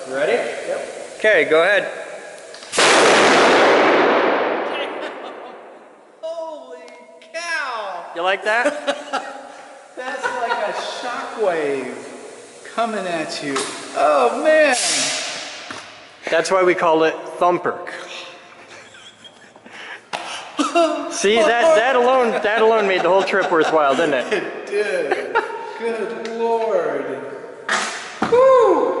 You ready? Yep. Okay, go ahead. Holy cow! You like that? That's like a shockwave coming at you. Oh man! That's why we call it thumper. See, that alone made the whole trip worthwhile, didn't it? It did. Good Lord. Woo!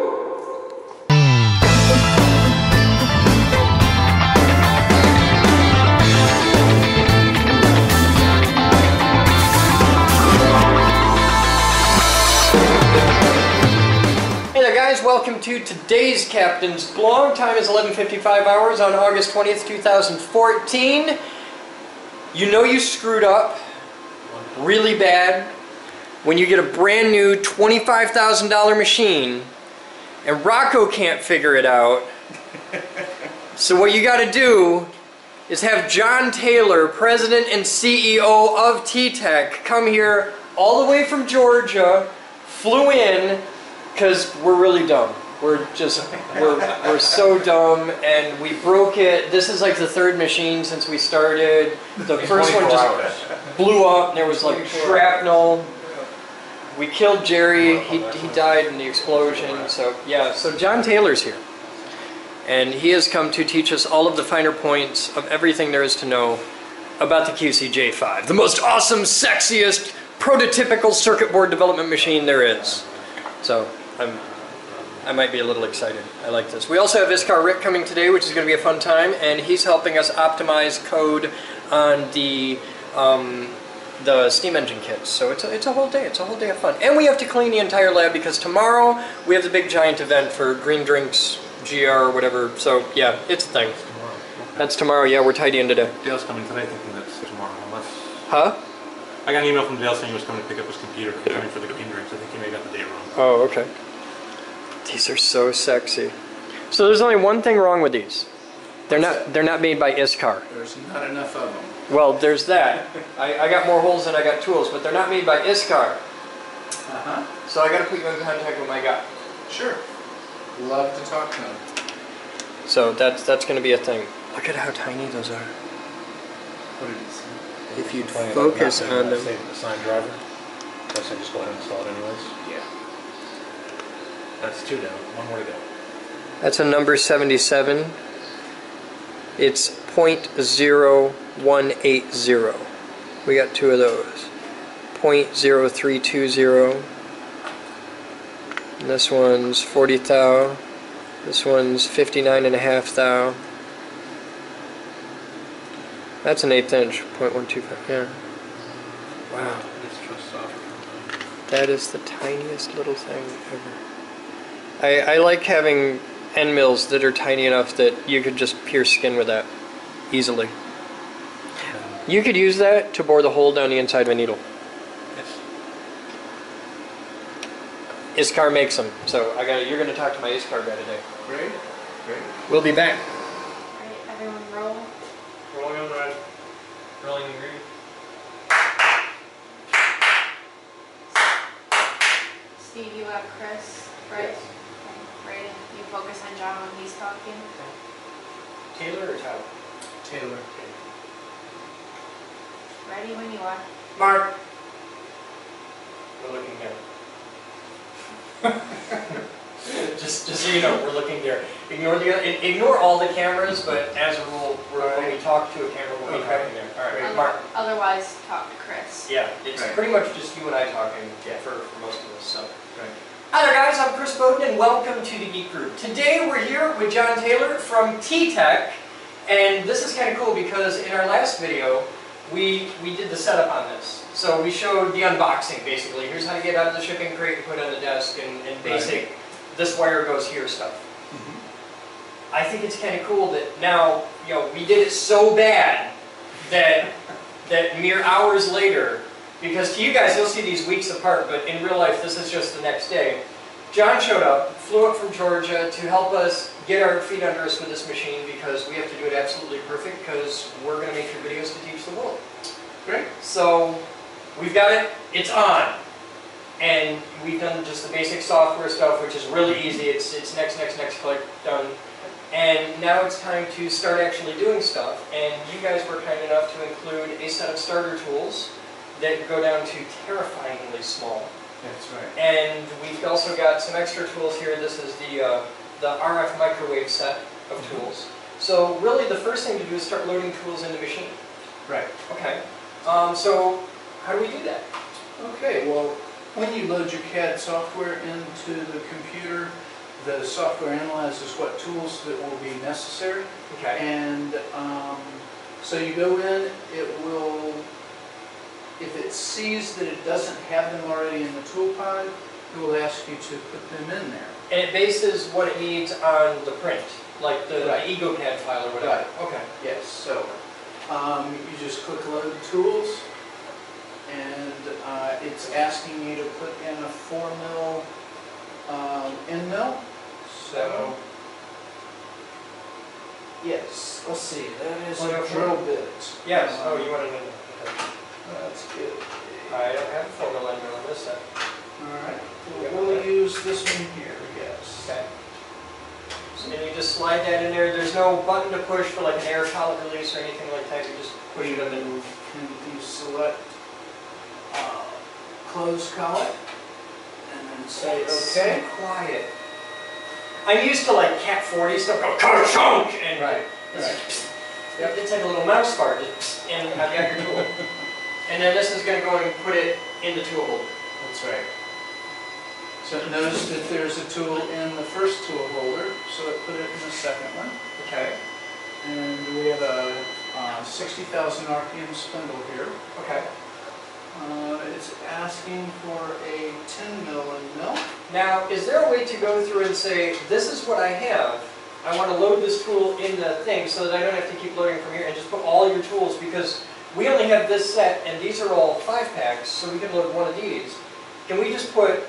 Hey there guys, welcome to today's Captain's Blog. Time is 11:55 hours on August 20th, 2014. You know you screwed up really bad when you get a brand new $25,000 machine and Rocco can't figure it out. So what you gotta do is have John Taylor, President and CEO of T-Tech, come here all the way from Georgia, flew in, because we're really dumb. We're so dumb, and we broke it. This is like the third machine since we started. The first one just blew up, and there was like shrapnel. We killed Jerry. He died in the explosion. So yeah, so John Taylor's here. And he has come to teach us all of the finer points of everything there is to know about the QCJ5. The most awesome, sexiest, prototypical circuit board development machine there is. So I might be a little excited. I like this. We also have Iskar Rick coming today, which is going to be a fun time, and he's helping us optimize code on the steam engine kits. So it's a whole day. It's a whole day of fun. And we have to clean the entire lab because tomorrow we have the big giant event for Green Drinks GR or whatever. So yeah, it's a thing. That's tomorrow. That's tomorrow. Yeah, we're tidying today. Dale's coming today thinking that's tomorrow. Unless... Huh? I got an email from Dale saying he was coming to pick up his computer coming for the Green Drinks. I think he may have got the date wrong. Oh, okay. These are so sexy. So there's only one thing wrong with these. They're not made by Iskar. There's not enough of them. Well, there's that. I got more holes than I got tools, but they're not made by Iskar. Uh-huh. So I got to put you in contact with my guy. Sure. Love to talk to them. So that's going to be a thing. Look at how tiny those are. What did he say? If you'd focus on them. Assigned driver. I said just go ahead and install it anyways. Yeah. That's 2 down. 1 more to go. That's a number 77. It's 0.0180. We got 2 of those. 0.0320. And this one's 40 thou. This one's 59.5 thou. That's an 1/8 inch. 0.125. Yeah. Wow. That is the tiniest little thing ever. I like having end mills that are tiny enough that you could just pierce skin with that easily. You could use that to bore the hole down the inside of a needle. Yes. Iskar makes them, so you're going to talk to my Iskar guy today. Great. Great. We'll be back. Alright, everyone roll. Rolling on red. Rolling in green. Steve, you have Chris, right? Yes. Okay, Brayden, you focus on John when he's talking. Taylor or Tyler? Taylor. Ready when you are. Mark. We're looking here. just so you know, we're looking there. Ignore all the cameras, but as a rule, when we talk to a camera, we'll be talking there. All right, Mark. Otherwise, talk to Chris. Yeah, it's Right. pretty much just you and I talking for most of this. So. Right. Hi there guys, I'm Chris Boden and welcome to the Geek Group. Today we're here with John Taylor from T-Tech, and this is kind of cool because in our last video we did the setup on this. So we showed the unboxing basically. Here's how to get out of the shipping crate and put it on the desk and basic, this wire goes here stuff. Mm-hmm. I think it's kind of cool that now, we did it so bad that mere hours later, because to you guys you'll see these weeks apart, but in real life this is just the next day. John showed up, flew up from Georgia to help us get our feet under us with this machine because we have to do it absolutely perfect because we're going to make your videos to teach the world. Great. So we've got it, it's on. And we've done just the basic software stuff, which is really easy. It's next, click, done. And now it's time to start actually doing stuff. And you guys were kind enough to include a set of starter tools that go down to terrifyingly small. That's right. And we've also got some extra tools here. This is the RF microwave set of tools. So really the first thing to do is start loading tools in the machine. Right. Okay. So how do we do that? Okay, well, when you load your CAD software into the computer, the software analyzes what tools that will be necessary. Okay. And so you go in, it will, if it sees that it doesn't have them already in the tool pod, it will ask you to put them in there. And it bases what it needs on the print, like the Right. EgoCAD file or whatever. Right. Okay. Yes, so you just click Load Tools, and it's asking you to put in a 4 mil end mill. So, yes, let's see, that is a drill bit. Yes. Oh, you wanted to. That's good. I don't have a photo line on this set. Alright, we'll use this one here, yes. Okay. So then you just slide that in there. There's no button to push for like an air collet release or anything like that. You just push it in. And you select Close Collet, and then say It's OK. so quiet. I'm used to like Cat 40 stuff go ka-chunk and Right, it's, right. Yep. It's like a little mouse bar, just and I've got your tool. And then this is going to go and put it in the tool holder. That's right. So notice that there's a tool in the first tool holder, so it put it in the second one. Okay. And we have a 60,000 RPM spindle here. Okay. It's asking for a 10 mil end mill. Now, is there a way to go through and say, this is what I have. I want to load this tool in the thing so that I don't have to keep loading from here and just put all your tools, because we only have this set and these are all 5-packs, so we can load one of these. Can we just put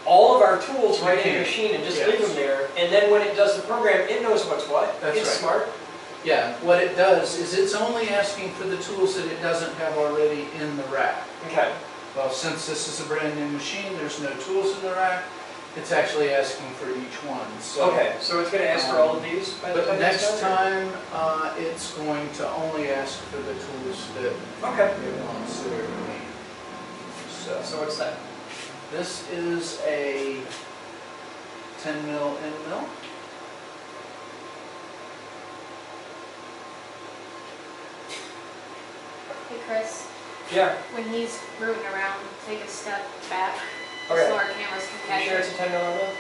all of our tools right in the machine and just leave them there, and then when it does the program, it knows what's what? That's it's right. smart. Yeah, what it does is it's only asking for the tools that it doesn't have already in the rack. Okay. Well, since this is a brand new machine, there's no tools in the rack. It's actually asking for each one. So, Okay, so it's going to ask for all of these by the but time next it's done? time, it's going to only ask for the tools that Okay. it wants that are need. So what's that? This is a 10 mil end mill. Hey Chris, Yeah. when he's rooting around, take a step back Okay. so our cameras can You catch sure it's it. a 10 millimeter?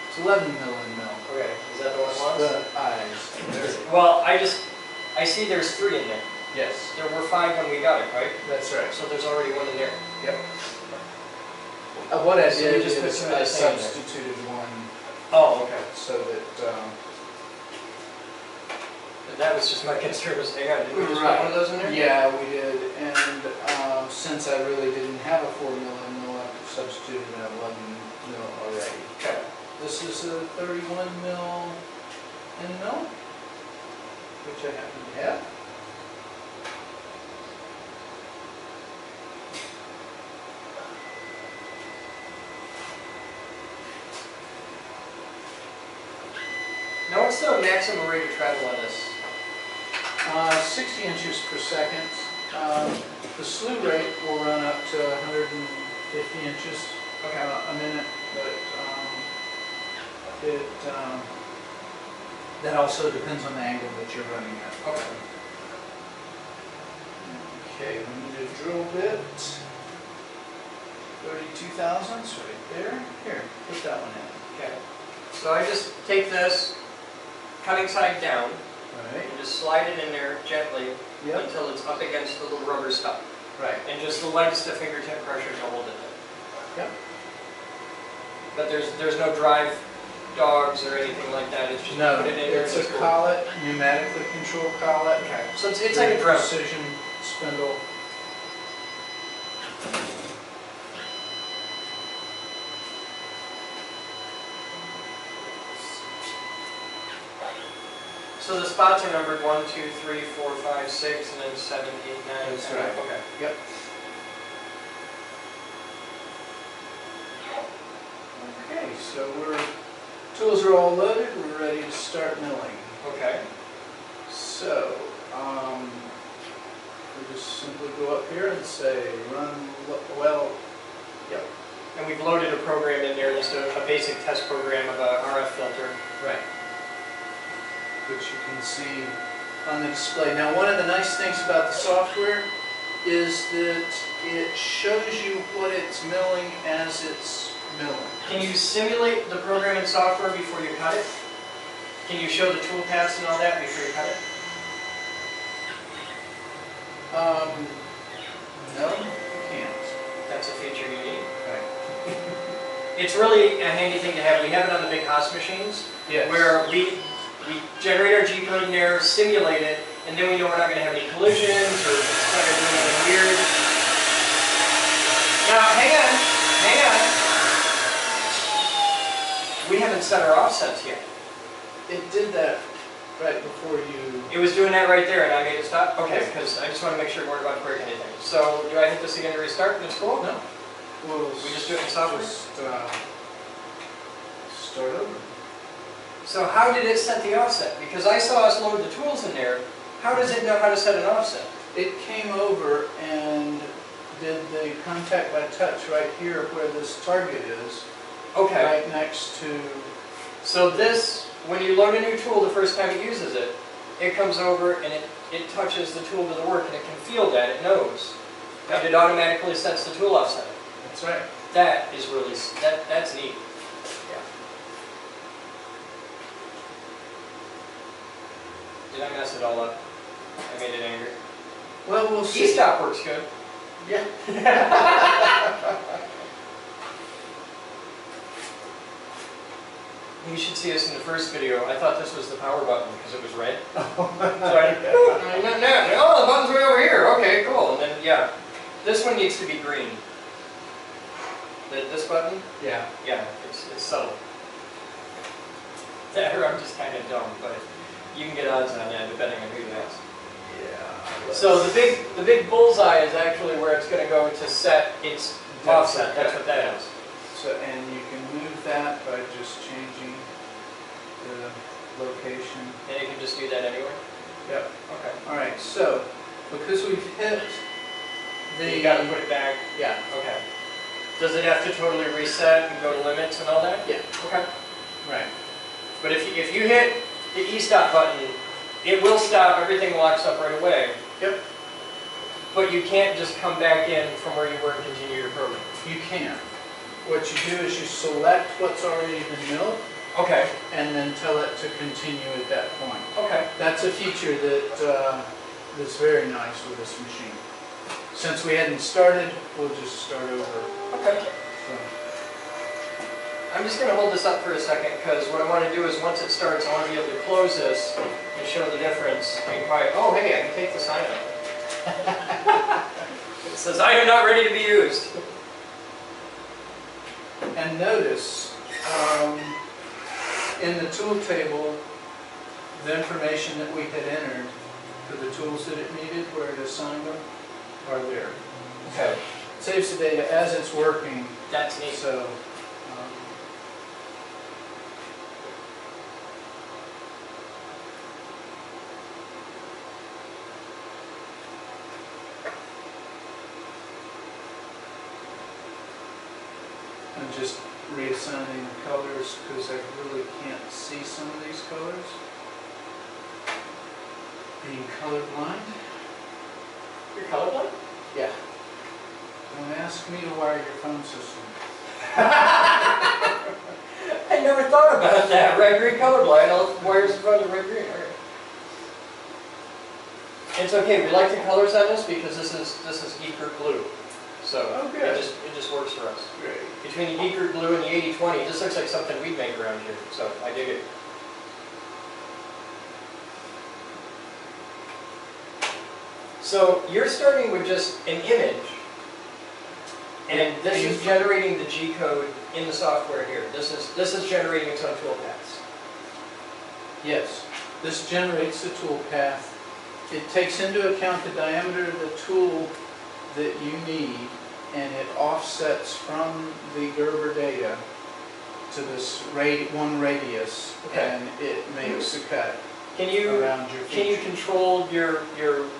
It's 11 mil end mill. Okay. Is that the one it wants? The eyes. Well, I see there's 3 in there. Yes, There were 5 when we got it, right? that's right. So there's already 1 in there. Yep. What I So you did just put is some of I the same in there. substituted one Oh, okay. so that, That was just my concern was, hang on, did we just put Right. one of those in there? yeah, we did. And since I really didn't have a 4 mil end mill, I substituted an 11 mil already. Okay. This is a 31 mil end mill, which I happen to have. Now what's the maximum rate of travel on this? 60 inches per second. The slew rate will run up to 150 inches a minute, but that also depends on the angle that you're running at. Okay. Okay, we need a drill bit. 32 thousandths right there. Here, put that one in. Okay. So I just take this, cutting side down, Right. and just slide it in there gently Yep. until it's up against the little rubber stop. Right. And just the lightest of fingertip pressure to hold it there. Yep. But there's no drive dogs or anything like that. It's just No, put it in there. it's and a just- collet, pneumatically controlled collet. Okay. So it's like a drone. Precision spindle. So the spots are numbered 1, 2, 3, 4, 5, 6, and then 7, 8, 9. That's 10. right. Okay. Yep. So tools are all loaded, we're ready to start milling. Okay. So, we just simply go up here and say run well. Yep. And we've loaded a program in there, just a basic test program of a RF filter. Right. Which you can see on the display. Now, one of the nice things about the software is that it shows you what it's milling as it's milling. Can you simulate the program and software before you cut it? Can you show the tool paths and all that before you cut it? No, you can't. That's a feature you need. Right. It's really a handy thing to have. We have it on the big Haas machines, Yes. where we generate our G-code in there, simulate it, and then we know we're not going to have any collisions or it's not going to do anything weird. Now, hang on. We haven't set our offsets yet. It did that right before you... It was doing that right there, and I made it stop? Okay, because I just want to make sure we weren't about to break anything. So, do I hit this again to restart, and it's cool? No. We'll We just do it in software? Just, start over. So how did it set the offset? Because I saw us load the tools in there. How does it know how to set an offset? It came over and did the contact by touch right here where this target is. Okay. Right next to... So this, when you load a new tool the first time it uses it, it comes over and it touches the tool to the work and it can feel that, it knows. Yep. And it automatically sets the tool offset. That's right. That is really, that's neat. Yeah. Did I mess it all up? I made it angry. Well, we'll see. E-stop works good. Yeah. You should see us in the first video. I thought this was the power button because it was red. So oh, the button's way over here. Okay, cool. And then, yeah, this one needs to be green. This button? Yeah. Yeah, it's subtle. Or I'm just kind of dumb, but you can get odds on that depending on who you ask. Yeah. So the big bullseye is actually where it's going to go to set its offset. That's what that is. So, and you can move that by just changing the location. And you can just do that anywhere? Yep. Okay. All right. So, because we've hit the... You got to put it back? Yeah. Okay. Does it have to totally reset and go to limits and all that? Yeah. Okay. Right. But if you hit the E-stop button, it will stop, everything locks up right away. Yep. But you can't just come back in from where you were and continue your program. You can. What you do is you select what's already been milled Okay. and then tell it to continue at that point. Okay. That's a feature that that's very nice with this machine. Since we hadn't started, we'll just start over. Okay. So, I'm just going to hold this up for a second because what I want to do is once it starts, I want to be able to close this and show the difference. And quiet. Oh, hey, I can take the sign off. It says, item not ready to be used. and notice in the tool table, the information that we had entered for the tools that it needed, where it assigned them, are there. Okay. It saves the data as it's working. That's neat. So, I'm just reassigning the colors because I really can't see some of these colors. Being colorblind. You're colorblind? Yeah. Don't ask me to wire your phone system. I never thought about that. Red-green colorblind. All wires in front of red-green. Okay. It's okay. We like the colors on this because this is geek group blue. So Oh, good. it just works for us. Great. Between the geek group blue and the 80-20, this looks like something we'd make around here. So I dig it. So you're starting with just an image, and this is generating the G code in the software here. This is generating its own toolpaths. Yes. This generates the tool path. It takes into account the diameter of the tool that you need, and it offsets from the Gerber data to this one radius, Okay. and it makes a cut Can you around your feature. control your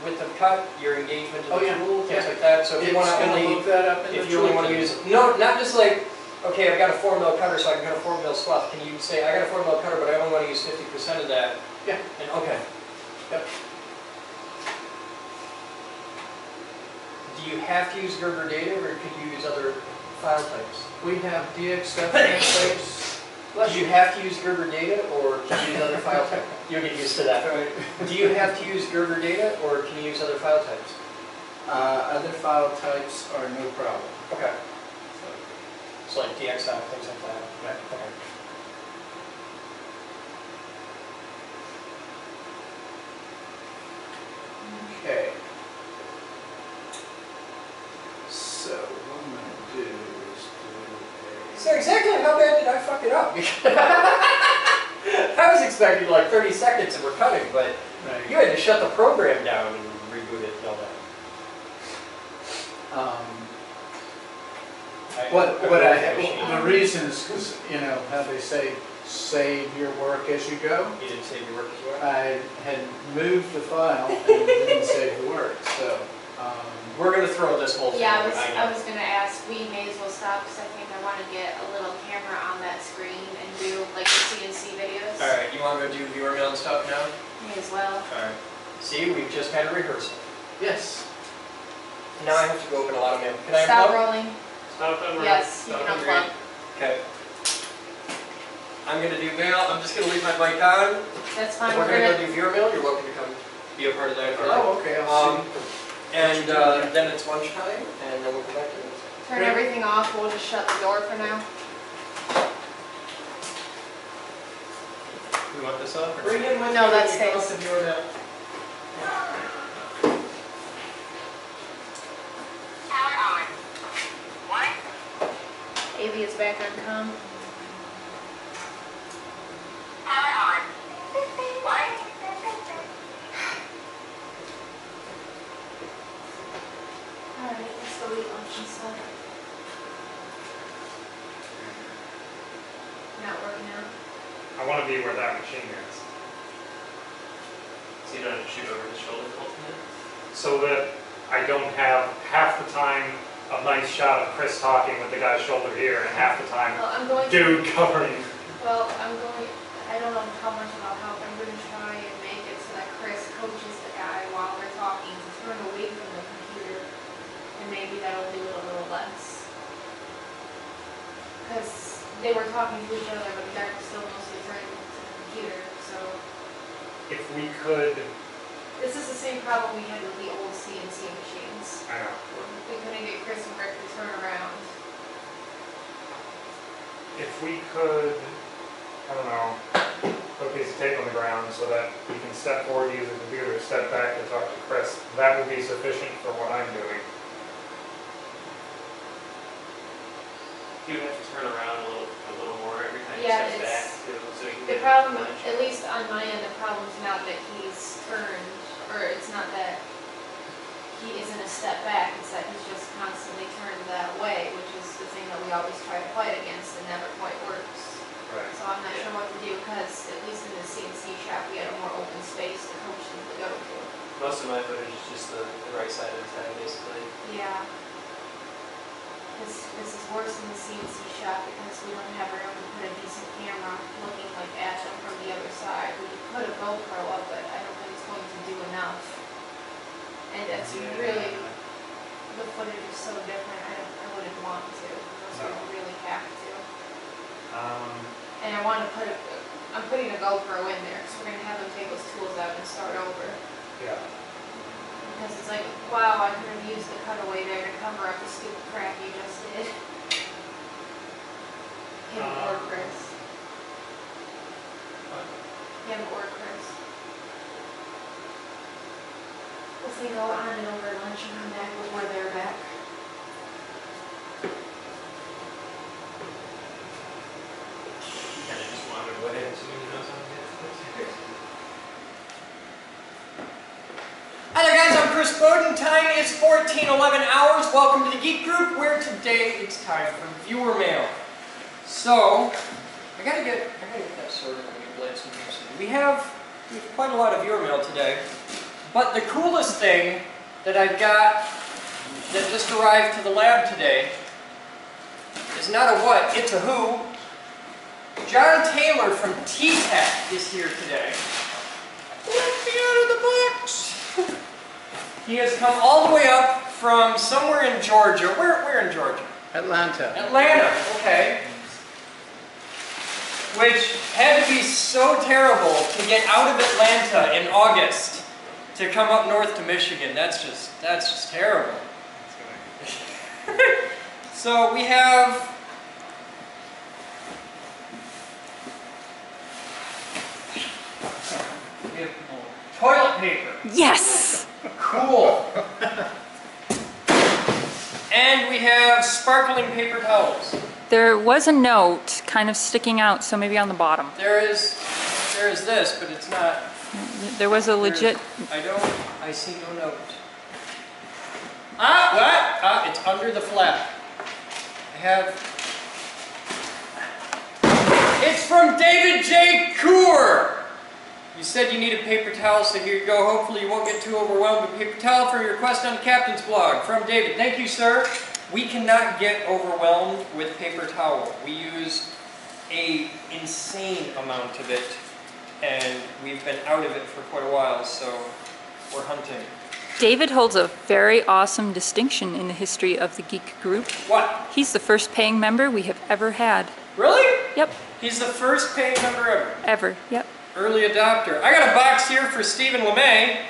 width of cut, your engagement of Oh, the yeah. tool, things Yeah. like that? So if It's you want to gonna only, look that up in the if you only want to toolkit. use, no, not just like, okay, I've got a 4 mil cutter, so I can cut a 4 mil swath. Can you say, I got a 4 mil cutter, but I only want to use 50% of that? Yeah. And okay. Yep. Do you have to use Gerber data, or could you use other file types? We have DXF templates. Do you have to use Gerber data, or can you use other file types? You'll get used to that. Do you have to use Gerber data, or can you use other file types? Other file types are no problem. Okay. So like DXF, things like that. Right. Okay. Okay. So what I'm going to do is do So exactly how bad did I fuck it up? I was expecting like 30 seconds and we're cutting, but Right. you had to shut the program down and reboot it and all that. The reason is because, you know, how they say, save your work as you go. You didn't save your work as well? I had moved the file and didn't save the work, so. We're going to throw this whole thing Yeah, away, I was gonna ask, we may as well stop, because I think I want to get a little camera on that screen and do like the CNC videos. Alright, you want to go do viewer mail and stuff now? May as well. Alright. See, we've just had a rehearsal. Yes. Now I have to go open a lot of mail. Can I Stop unplug? rolling. Stop that. Yes, you Stop can and unplug. Okay. I'm going to do mail. I'm just going to leave my mic on. That's fine. We're going to go do viewer mail. You're welcome to come be a part of that if you like. Oh, okay, I'll see. And then it's lunchtime, and then we'll go back to this. Turn everything off. We'll just shut the door for now. We want this up? or- Bring in my No, that you come stays. up to viewer mail. Power on. What? AV is back on comm. Power on. What? Alright, let's go eat lunch and stuff. Not working out. I want to be where that machine is, So you don't have to shoot over his shoulder the whole time? so that I don't have half the time a nice shot of Chris talking with the guy's shoulder here, and half the time Well, I'm going to. dude covering. Well, I don't know how much about help. I'm going to try and make it so that Chris coaches the guy while they're talking to turn away from the computer. And maybe that'll do it a little less. Because they were talking to each other, but the guy was still mostly turning to the computer, so. If we could, This is the same problem we had with the old CNC machines. I know, We couldn't get Chris and Rick to turn around. if we could, I don't know, put a piece of tape on the ground so that we can step forward, use the computer, step back and talk to Chris, that would be sufficient for what I'm doing. You would have to turn around a little more every time you Yeah, step it's- back too, so you can The get problem, lunch. at least on my end, the problem's not that he's turned, or it's not that he isn't a step back, it's that he's just constantly turned that way, which is the thing that we always try to fight against and never quite works. Right. So I'm not sure what to do, because at least in the CNC shop, we had a more open space to coach them to go to. Most of my footage is just the right side of his head, basically. Yeah. This is worse in the CNC shop because we don't have room to put a decent camera looking like at them from the other side. We could put a GoPro up, but I don't think it's going to do enough. And it's really, the footage is so different, I wouldn't want to, unless we No. really have to. Um, And I want to I'm putting a GoPro in there, so we're going to have them take those tools out and start over. yeah. Because it's like, wow, I could have used the cutaway there to cover up the stupid crap you just did. Him or Chris. Him or Chris. If they go on and over lunch and come back before they're back. Kind of just wandered away as soon as he knows how to get it. Hi there guys, I'm Chris Boden. Time is 14:11 hours. Welcome to the Geek Group, where today it's time for viewer mail. So, I gotta get that sorted when we blade some things. We have quite a lot of viewer mail today, but the coolest thing that I've got that just arrived to the lab today is not a what, it's a who. John Taylor from T-Tech is here today. Let me out of the box! He has come all the way up from somewhere in Georgia. Where in Georgia? Atlanta. Atlanta, okay. Which had to be so terrible to get out of Atlanta in August to come up north to Michigan. That's just terrible. So we have toilet paper. Yes! Cool. And we have sparkling paper towels. There was a note kind of sticking out, so maybe on the bottom. There is this, but it's not. There was a legit... I see no note. Ah, what? Ah, it's under the flap. I have... It's from David J. Coor! You said you needed paper towels, so here you go. Hopefully you won't get too overwhelmed with paper towel for your request on the Captain's blog. From David. Thank you, sir. We cannot get overwhelmed with paper towel. We use an insane amount of it, and we've been out of it for quite a while, so we're hunting. David holds a very awesome distinction in the history of the Geek Group. What? He's the first paying member we have ever had. Really? Yep. He's the first paying member ever. Ever, yep. Early adopter. I got a box here for Stephen LeMay.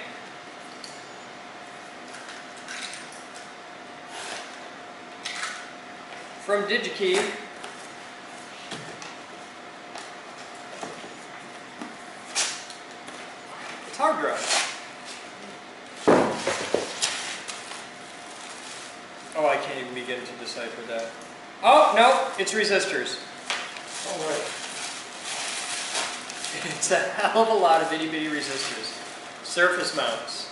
From DigiKey. It's hard drive. Oh, I can't even begin to decipher that. Oh, no, it's resistors. All right. It's a hell of a lot of itty bitty resistors. Surface mounts.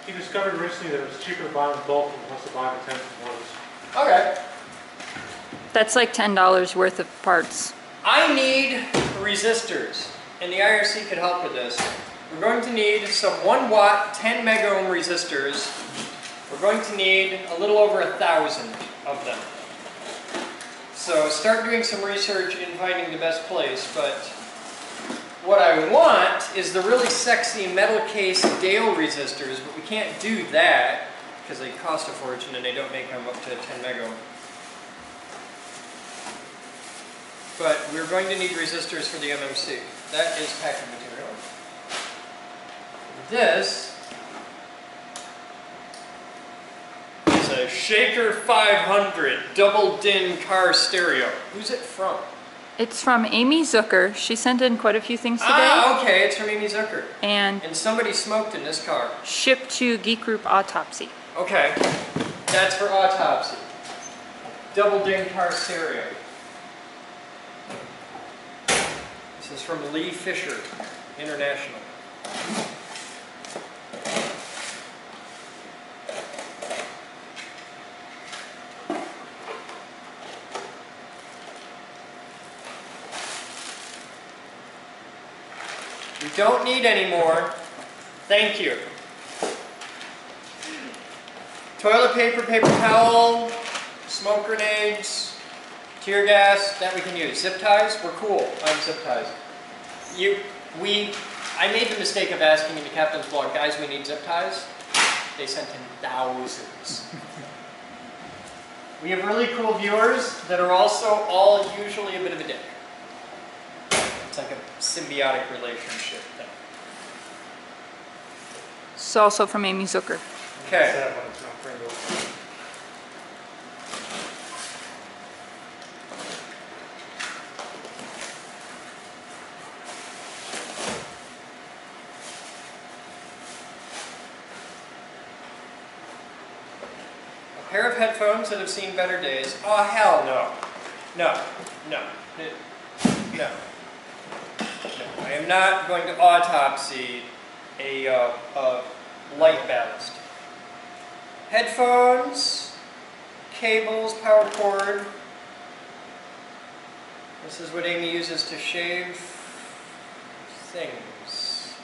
He discovered recently that it was cheaper to buy in bulk than it was to buy the 10th of orders. Okay. That's like $10 worth of parts. I need resistors, and the IRC could help with this. We're going to need some 1 watt, 10 mega ohm resistors. We're going to need a little over 1,000 of them. So start doing some research in finding the best place, but what I want is the really sexy metal case Dale resistors, but we can't do that because they cost a fortune and they don't make them up to 10 mega ohm. But we're going to need resistors for the MMC. That is packing material. This is a Shaker 500 double din car stereo. Who's it from? It's from Amy Zucker. She sent in quite a few things today. Ah, okay, it's from Amy Zucker. And somebody smoked in this car. shipped to Geek Group Autopsy. Okay, that's for autopsy. Double din car stereo. This is from Lee Fisher International. We don't need any more. Thank you. Toilet paper, paper towel, smoke grenades, tear gas, that we can use. Zip ties, we're cool on zip ties. I made the mistake of asking in the Captain's blog, guys, we need zip ties. They sent in thousands. We have really cool viewers that are also all usually a bit of a dick. It's like a symbiotic relationship thing. It's also from Amy Zucker. Okay. Sad when it's not printed. A pair of headphones that have seen better days. Oh, hell no. No. No. No. No. I am not going to autopsy a light ballast. Headphones, cables, power cord. This is what Amy uses to shave things.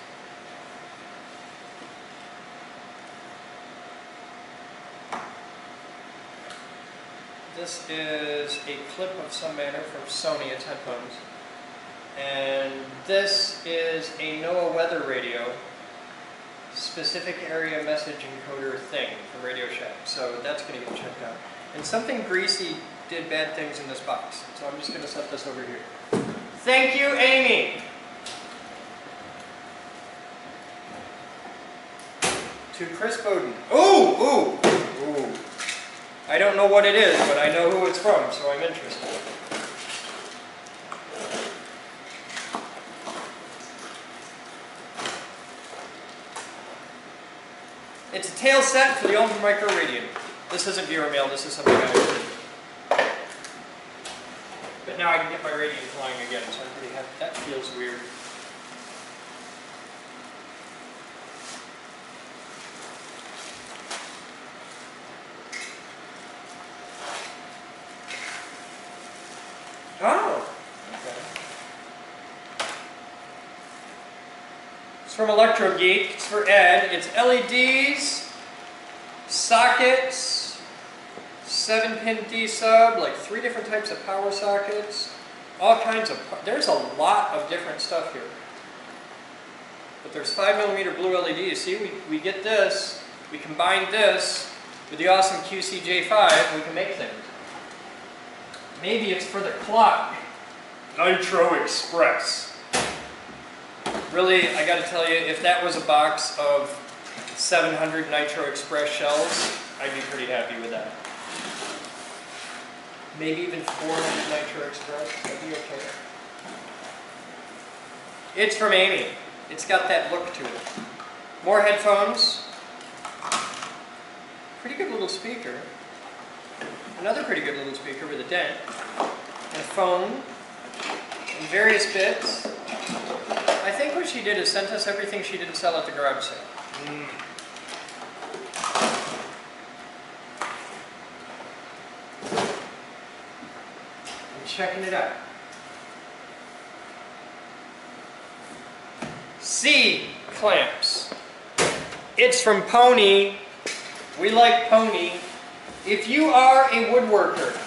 This is a clip of some manner from Sony, its headphones. And this is a NOAA weather radio, specific area message encoder thing from Radio Shack. So that's going to get checked out. And something greasy did bad things in this box. So I'm just going to set this over here. Thank you, Amy! To Chris Boden. Ooh! Ooh! Ooh! I don't know what it is, but I know who it's from, so I'm interested. It's a tail set for the Ultra Micro Radio. This isn't viewer mail, this is something I ordered. But now I can get my radio flying again, so I'm pretty happy. That feels weird. Oh, okay. It's from Electro Geek. It's for Ed. It's LEDs, sockets, 7-pin D-sub, like 3 different types of power sockets, all kinds of. There's a lot of different stuff here. But there's 5mm blue LEDs. See, we get this. We combine this with the awesome QCJ5. We can make things. Maybe it's for the clock. Nitro Express. Really, I gotta tell you, if that was a box of 700 Nitro Express shells, I'd be pretty happy with that. Maybe even 400 Nitro Express, that'd be okay. It's from Amy. It's got that look to it. More headphones. Pretty good little speaker. Another pretty good little speaker with a dent, and a phone, and various bits. I think what she did is sent us everything she didn't sell at the garage sale. I'm checking it out. C clamps. It's from Pony. We like Pony. If you are a woodworker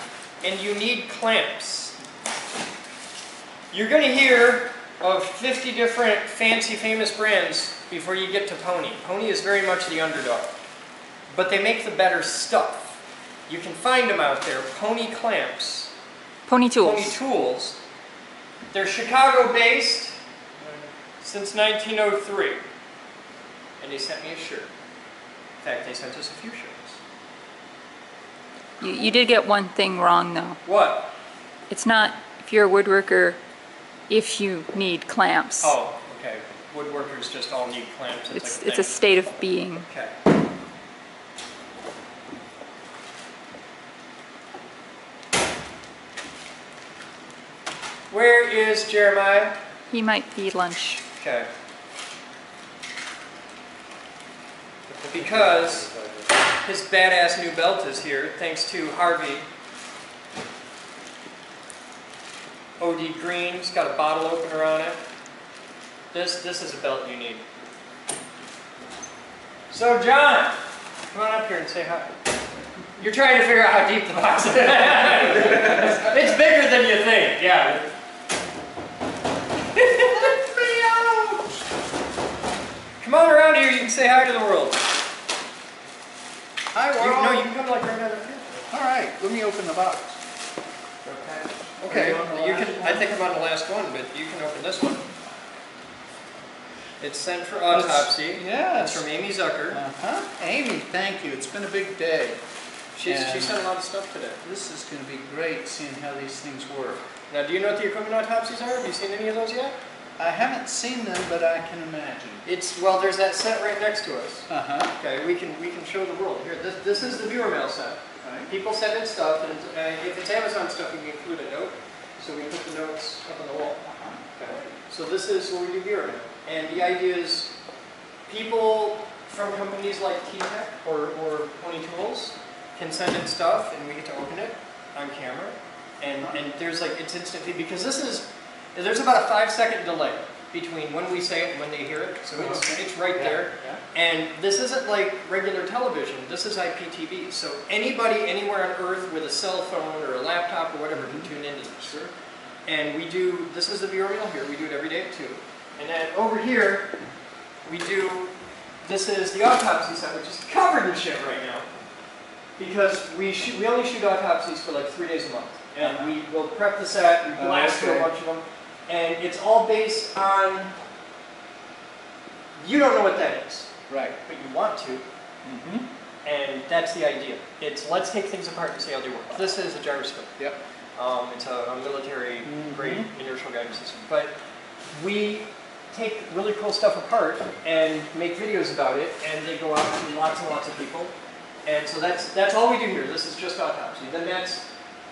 and you need clamps, you're going to hear of 50 different fancy famous brands before you get to Pony. Pony is very much the underdog, but they make the better stuff. You can find them out there. Pony clamps. Pony Tools. Pony Tools. They're Chicago based since 1903. And they sent me a shirt. In fact, they sent us a few shirts. You did get one thing wrong, though. What? It's not, if you're a woodworker, if you need clamps. Oh, okay. Woodworkers just all need clamps. It's a state of being. Okay. Where is Jeremiah? He might be lunch. Okay. Because his badass new belt is here, thanks to Harvey. OD Green, it's got a bottle opener on it. This is a belt you need. So John, come on up here and say hi. You're trying to figure out how deep the box is. It's bigger than you think, yeah. Let me out! Come on around here, you can say hi to the world. Hi, world. No, you can come like right out of here. All right, let me open the box. Okay, Are you on the you last can. one? I think I'm on the last one, but you can open this one. It's sent for autopsy. Yes. It's from Amy Zucker. Amy, thank you. It's been a big day. She And sent a lot of stuff today. This is going to be great seeing how these things work. Now, do you know what the equipment autopsies are? Have you seen any of those yet? I haven't seen them, but I can imagine. Well, there's that set right next to us. Uh-huh. Okay, we can show the world. Here, this is the viewer mail set. Right. People send in stuff, and if it's Amazon stuff, we can include a note. So we put the notes up on the wall. Okay. So this is what we do viewer mail. And the idea is people from companies like T-Tech or Pony Tools can send in stuff, and we get to open it on camera And there's like, it's instant feed, because there's about a 5-second delay between when we say it and when they hear it, so it's right there. Yeah. And this isn't like regular television, this is IPTV, so anybody anywhere on Earth with a cell phone or a laptop or whatever can tune into this. Sure. And we do, this is the viewer meal here, we do it every day at 2. And then over here, we do, this is the autopsy set, which is covered in shit right now. Because we only shoot autopsies for like 3 days a month. And we will prep the set, we blast through a bunch of them. And it's all based on, you don't know what that is. Right. But you want to. And that's the idea. It's let's take things apart and see how they work. This is a gyroscope. Yep. It's a military-grade inertial guidance system. But we take really cool stuff apart and make videos about it, and they go out to lots and lots of people. And so that's all we do here. This is just autopsy. Then that's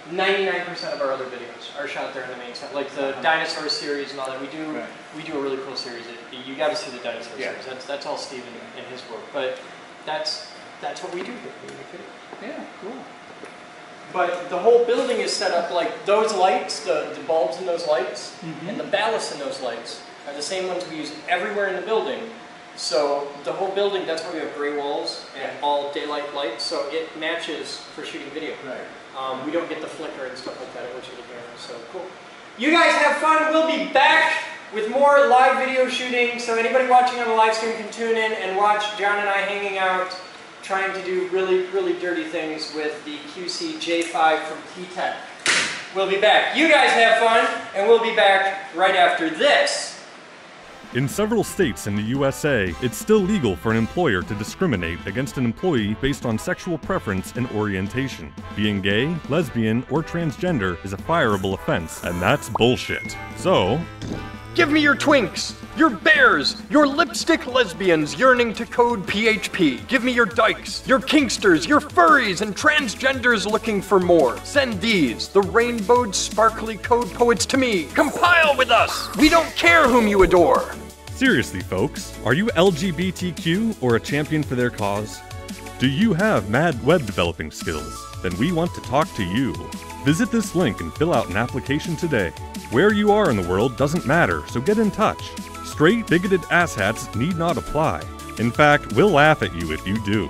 99% of our other videos are shot there in the main set, like the dinosaur series and all that. We do a really cool series. You got to see the dinosaur series. That's all Steven and his work. But that's what we do here. Yeah, cool. But the whole building is set up like those lights, the bulbs in those lights, and the ballasts in those lights are the same ones we use everywhere in the building. So the whole building, that's why we have gray walls and all daylight lights, so it matches for shooting video. Right. We don't get the flicker and stuff like that, which is the camera, so cool. You guys have fun. We'll be back with more live video shooting, so anybody watching on the live stream can tune in and watch John and I hanging out, trying to do really, really dirty things with the QCJ5 from T-Tech. We'll be back. You guys have fun, and we'll be back right after this. In several states in the USA, it's still legal for an employer to discriminate against an employee based on sexual preference and orientation. Being gay, lesbian, or transgender is a fireable offense, and that's bullshit. So, give me your twinks, your bears, your lipstick lesbians yearning to code PHP. Give me your dykes, your kinksters, your furries, and transgenders looking for more. Send these, the rainbowed sparkly code poets, to me. Compile with us. We don't care whom you adore. seriously folks, are you LGBTQ or a champion for their cause? Do you have mad web developing skills? Then we want to talk to you. Visit this link and fill out an application today. Where you are in the world doesn't matter, so get in touch. Straight, bigoted asshats need not apply. In fact, we'll laugh at you if you do.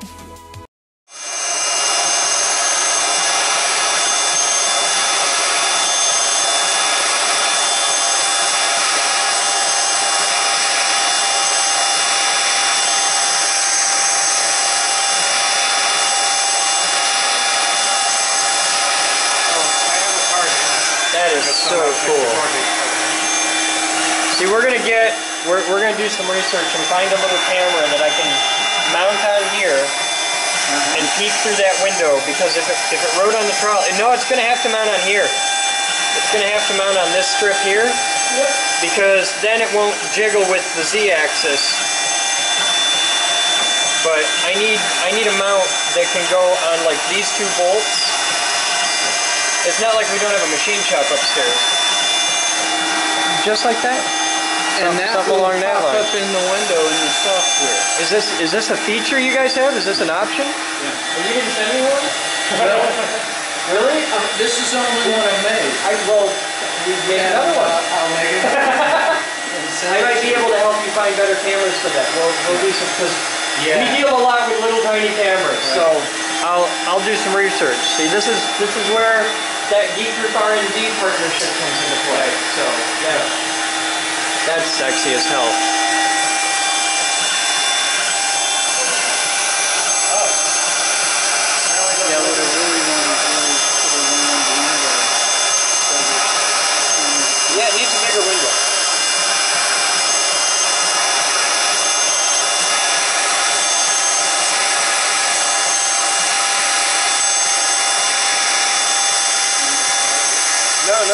So cool. See, we're gonna do some research and find a little camera that I can mount on here and peek through that window, because if it rode on the trolley, no, it's gonna have to mount on here. It's gonna have to mount on this strip here, because then it won't jiggle with the Z-axis. But I need a mount that can go on like these two bolts. It's not like we don't have a machine shop upstairs. Just like that? And that Something will along that pop line. up in the window in your software. Is this a feature you guys have? Is this an option? Yeah. And you didn't send me one? Really? This is the only one I made. We made another one. I'll make it. I might be able to help you find better cameras for that. We'll do some, because we deal a lot with little tiny cameras. So I'll do some research. See, this is where that Geek Group R&D partnership comes into play. So yeah, that's sexy as hell. Yeah, what I really want is really put a round window. Yeah, it needs a bigger window. No.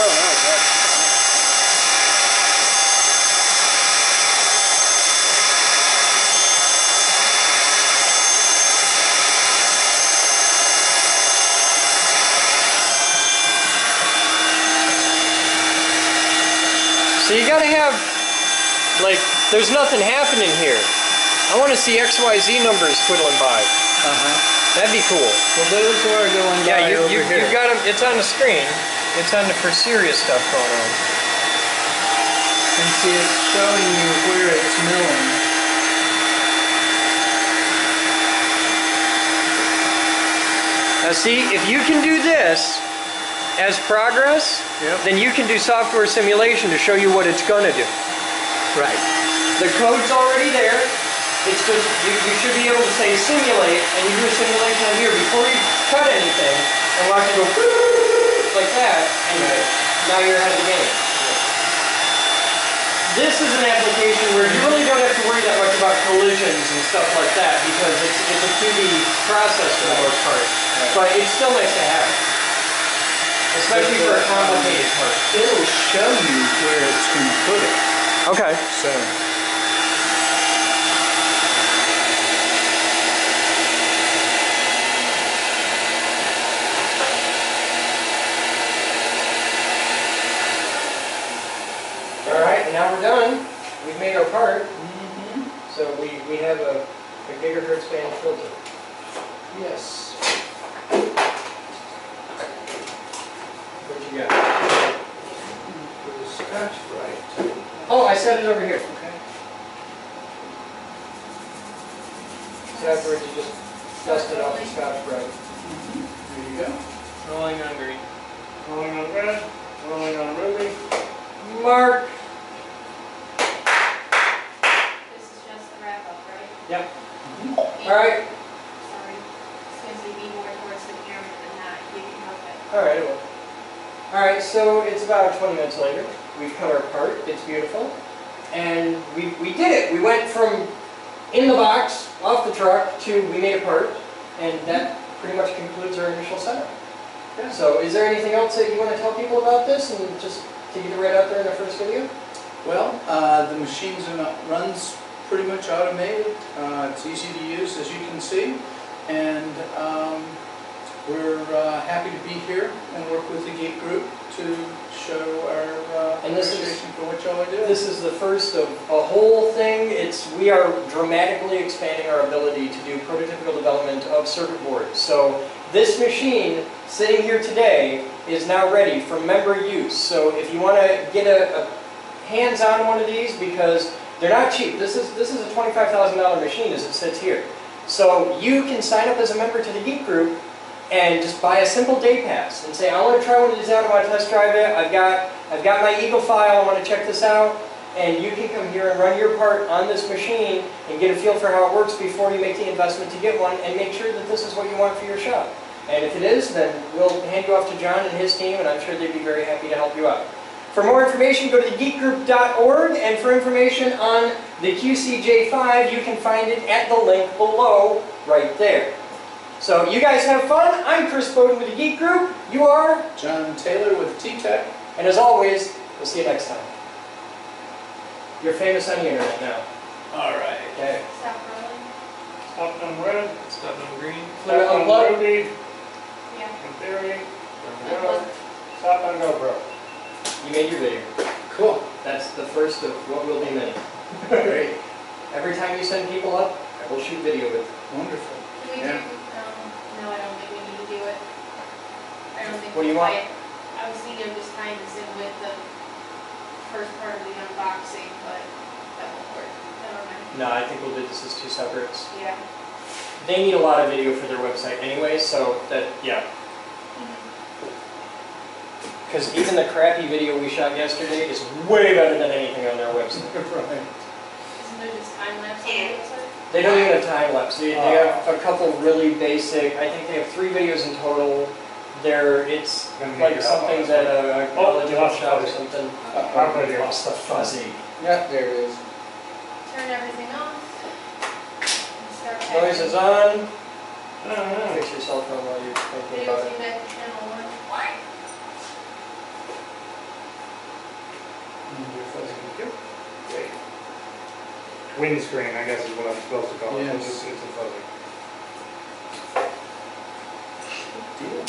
So you gotta have, like, there's nothing happening here. I want to see XYZ numbers twiddling by. That'd be cool. Well, those are going by over here. You've got them. It's on the screen. It's on for serious stuff going on. And see, it's showing you where it's milling. Now see, if you can do this as progress, then you can do software simulation to show you what it's going to do. Right. The code's already there. It's just, you should be able to say simulate, and you do a simulation on here before you cut anything, and watch it go like that, and now you're ahead of the game. This is an application where you really don't have to worry that much about collisions and stuff like that, because it's a 2D process for the most part. But it's still nice to have. Especially for a complicated part. It'll show you where it's going to put it. Okay. So. Alright, and now we're done. We've made our part. So we have a gigahertz band filter. Yes. What you got? The Scotch Brite. Oh, I set it over here. Okay. So afterwards you just dust it off the Scotch Brite. There you go. Rolling on green. Rolling on red, rolling on ruby. Mark! This is just the wrap up, right? Yep. And- Alright. Sorry. It's going to be more towards the camera than that. You can help it. Alright, it will. Alright, so it's about 20 minutes later. We've cut our part. It's beautiful. And we did it. We went from in the box, off the truck, to we made a part. And that pretty much concludes our initial setup. Yeah. So is there anything else that you want to tell people about this, and just to get it right out there in our first video? Well, the runs pretty much automated. It's easy to use, as you can see, and we're happy to be here and work with the Geek Group to show our And this is- appreciation for what y'all are doing. This is the first of a whole thing. We are dramatically expanding our ability to do prototypical development of circuit boards. So this machine sitting here today is now ready for member use. So if you want to get a hands-on one of these, because they're not cheap. This is a $25,000 machine as it sits here. So you can sign up as a member to the Geek Group and just buy a simple day pass and say, I want to try one of these out, I want to test drive it, I've got my Eagle file, I want to check this out, and you can come here and run your part on this machine and get a feel for how it works before you make the investment to get one, and make sure that this is what you want for your shop. And if it is, then we'll hand you off to John and his team, and I'm sure they'd be very happy to help you out. For more information, go to thegeekgroup.org, and for information on the QCJ5, you can find it at the link below right there. So you guys have fun. I'm Chris Boden with the Geek Group. You are? John Taylor with T-Tech. And as always, we'll see you next time. You're famous on the internet now. All right. Okay. Stop rolling. Stop on red, Stop on green. stop on Unplug. ruby, Yeah. in theory, there we go. Stop on GoPro. You made your video. Cool. That's the first of what will be many. Great. Every time you send people up, I will shoot video with. Wonderful. Can we Yeah. do, no, I don't think we need to do it. I don't think. What do you we want? tie it- I was thinking of just tying this in with the first part of the unboxing, but that won't work. Never mind. No, I think we'll do this as two separates. Yeah. They need a lot of video for their website anyway, so that, yeah. Because even the crappy video we shot yesterday is way better than anything on their website. Right. Isn't there just time lapse on the website? They don't even have time lapse. They have a couple really basic. I think they have 3 videos in total. It's Gonna make like your something house. that a college you lost the shop or fuzzy. something. I'll put it Lost the fuzzy. Yeah, there it is. Turn everything off. And start Noise is typing. on. Fix your cell phone while you're thinking Video about it. feedback to channel 1. What? Great. Windscreen, I guess is what I'm supposed to call it. Yes. It's a fuzzy. Deal.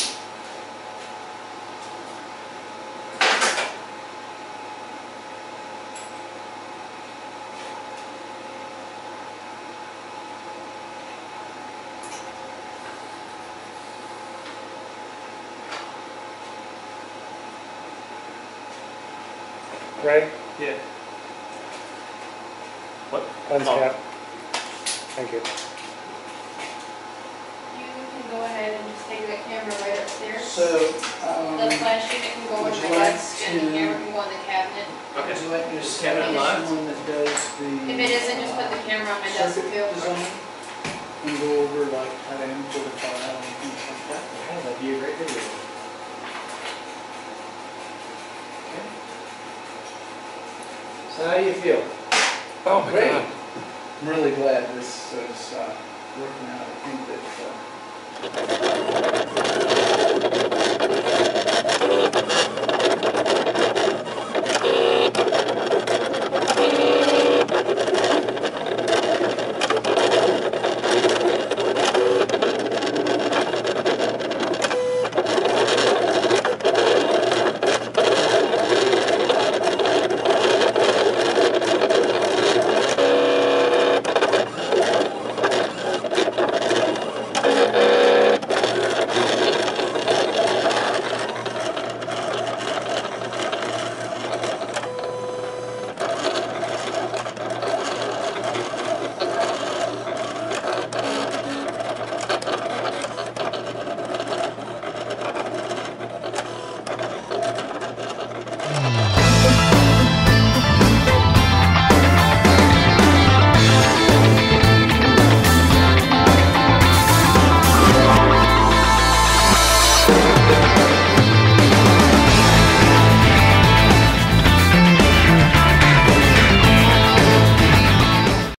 Ray? Yeah. What? Lens Oh. cap. Thank you. You can go ahead and just take that camera right upstairs. So, The flash unit can go would on you my like desk and the to- camera can go on the cabinet. would you like me to Is send Kevin you live? someone that does the... If it isn't, just put the camera on my desk circuit too. design and go over like how to import a file and things like that? Yeah, that'd be a great video. Okay. So how do you feel? Oh my Great. god. I'm really glad this is working out. I think that